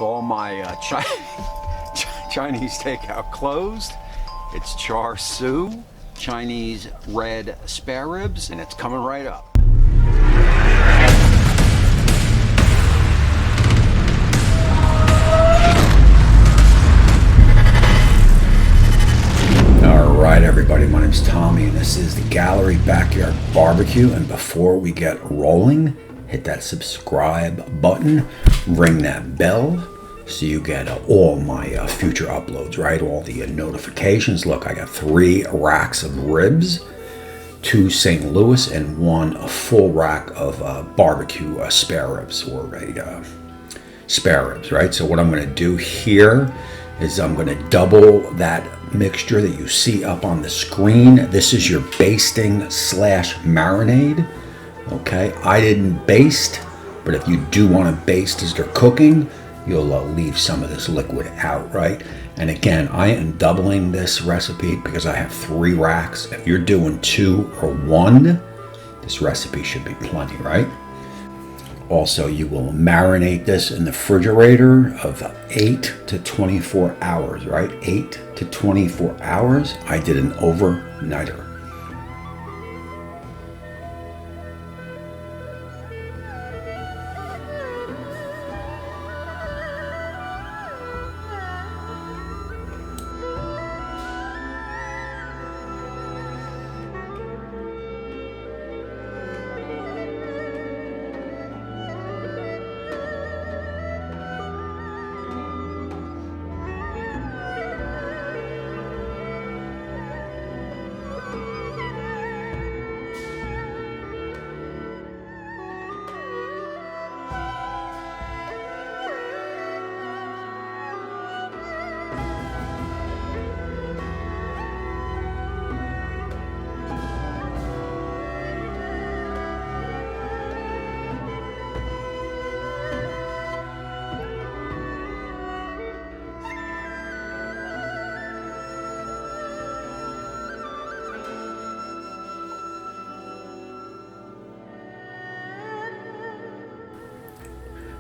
all my Chinese takeout closed. It's Char Siu, Chinese red spare ribs, and it's coming right up. Alright everybody, my name's Tommy and this is the Gallery Backyard Barbecue, and before we get rolling, hit that subscribe button, ring that bell so you get all my future uploads, right? All the notifications. Look, I got 3 racks of ribs, 2 St. Louis, and 1 full rack of barbecue spare ribs, or spare ribs, right? So what I'm going to do here is I'm going to double that mixture that you see up on the screen. This is your basting slash marinade. Okay, I didn't baste, but if you do want to baste as they're cooking, you'll leave some of this liquid out, right? And again, I am doubling this recipe because I have 3 racks. If you're doing 2 or 1, this recipe should be plenty, right? Also, you will marinate this in the refrigerator of 8 to 24 hours, right? 8 to 24 hours. I did an overnighter.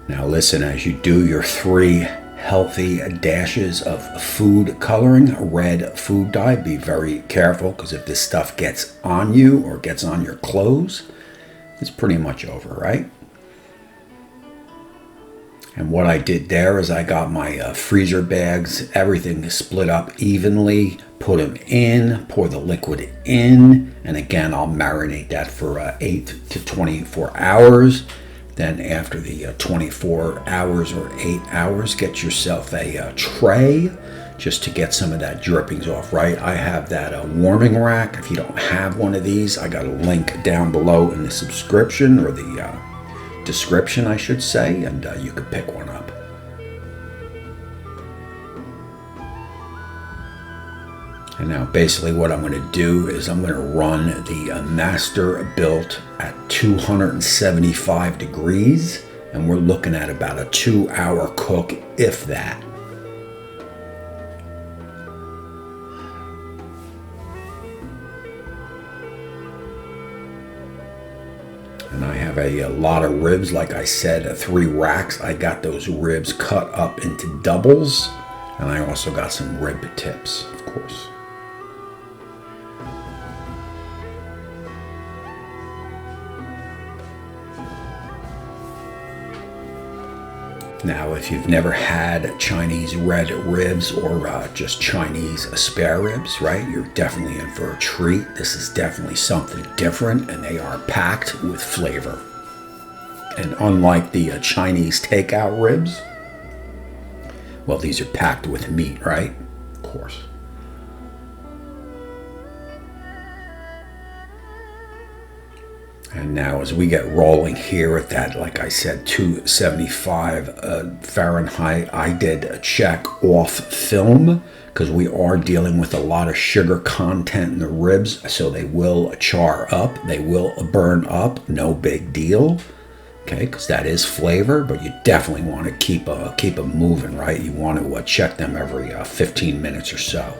Now listen, as you do your 3 healthy dashes of food coloring, red food dye, be very careful, because if this stuff gets on you or gets on your clothes, it's pretty much over, right? And what I did there is I got my freezer bags, everything split up evenly, put them in, pour the liquid in, and again, I'll marinate that for 8 to 24 hours. Then after the 24 hours or 8 hours, get yourself a tray just to get some of that drippings off, right? I have that warming rack. If you don't have one of these, I got a link down below in the subscription, or the description, I should say, and you could pick one up. And now basically what I'm going to do is I'm going to run the Masterbuilt at 275 degrees, and we're looking at about a 2-hour cook, if that. And I have a lot of ribs, like I said, 3 racks. I got those ribs cut up into doubles, and I also got some rib tips, of course. Now, if you've never had Chinese red ribs, or just Chinese spare ribs, right, you're definitely in for a treat. This is definitely something different, and they are packed with flavor. And unlike the Chinese takeout ribs, well, these are packed with meat, right? Of course. And now as we get rolling here at that, like I said, 275 Fahrenheit, I did check off film because we are dealing with a lot of sugar content in the ribs, so they will char up, they will burn up, no big deal. Okay, because that is flavor, but you definitely want to keep them moving, right? You want to check them every 15 minutes or so.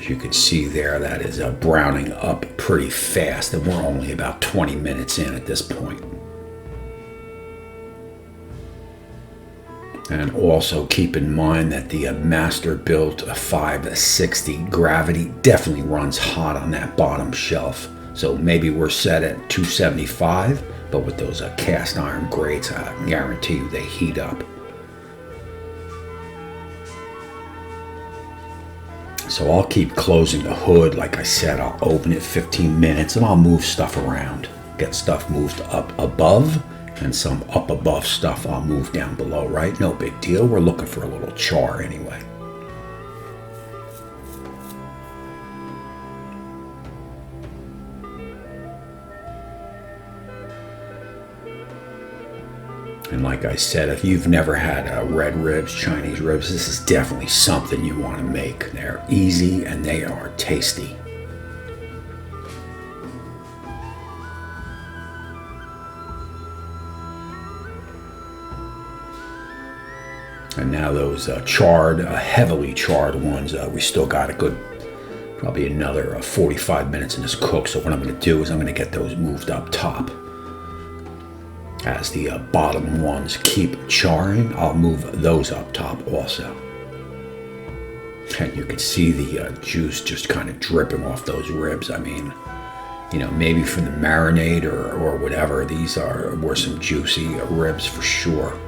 As you can see there, that is browning up pretty fast, and we're only about 20 minutes in at this point. And also keep in mind that the Masterbuilt 560 gravity definitely runs hot on that bottom shelf. So maybe we're set at 275, but with those cast iron grates, I guarantee you they heat up. So I'll keep closing the hood. Like I said, I'll open it 15 minutes and I'll move stuff around. Get stuff moved up above, and some up above stuff I'll move down below, right? No big deal. We're looking for a little char anyway. And like I said, if you've never had red ribs, Chinese ribs, this is definitely something you want to make. They're easy and they are tasty. And now those charred, heavily charred ones, we still got a good, probably another 45 minutes in this cook. So what I'm going to do is I'm going to get those moved up top. As the bottom ones keep charring, I'll move those up top also. And you can see the juice just kind of dripping off those ribs. I mean, you know, maybe from the marinade or whatever, these were some juicy ribs for sure.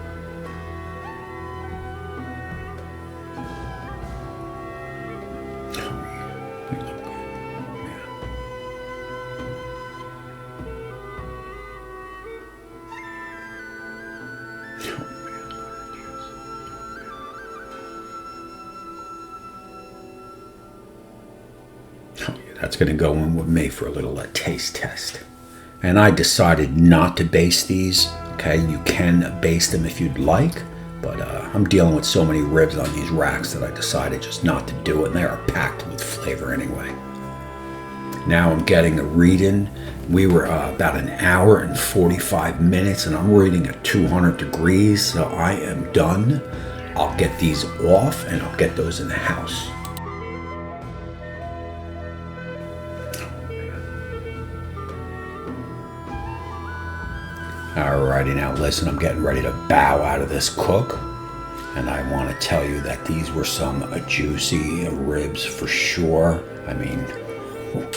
That's going to go in with me for a little taste test. And I decided not to baste these. Okay, you can baste them if you'd like, but I'm dealing with so many ribs on these racks that I decided just not to do it, and they are packed with flavor anyway. Now I'm getting a read-in. We were about an hour and 45 minutes, and I'm reading at 200 degrees, so I am done. I'll get these off, and I'll get those in the house. Alrighty, now listen, I'm getting ready to bow out of this cook, and I want to tell you that these were some juicy ribs for sure. I mean,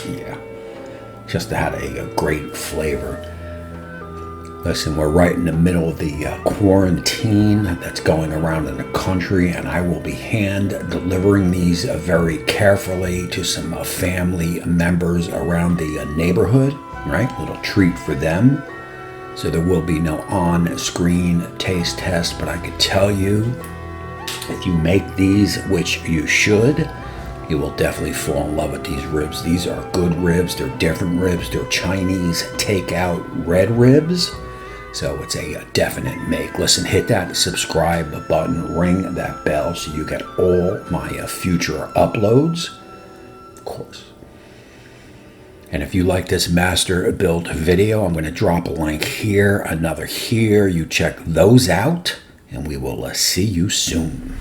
yeah, just had a great flavor. Listen, we're right in the middle of the quarantine that's going around in the country, and I will be hand delivering these very carefully to some family members around the neighborhood, right? Little treat for them. So there will be no on-screen taste test, but I could tell you, if you make these, which you should, you will definitely fall in love with these ribs. These are good ribs. They're different ribs. They're Chinese takeout red ribs. So it's a definite make. Listen, hit that subscribe button, ring that bell so you get all my future uploads, of course. And if you like this Masterbuilt video, I'm going to drop a link here, another here. You check those out, and we will see you soon.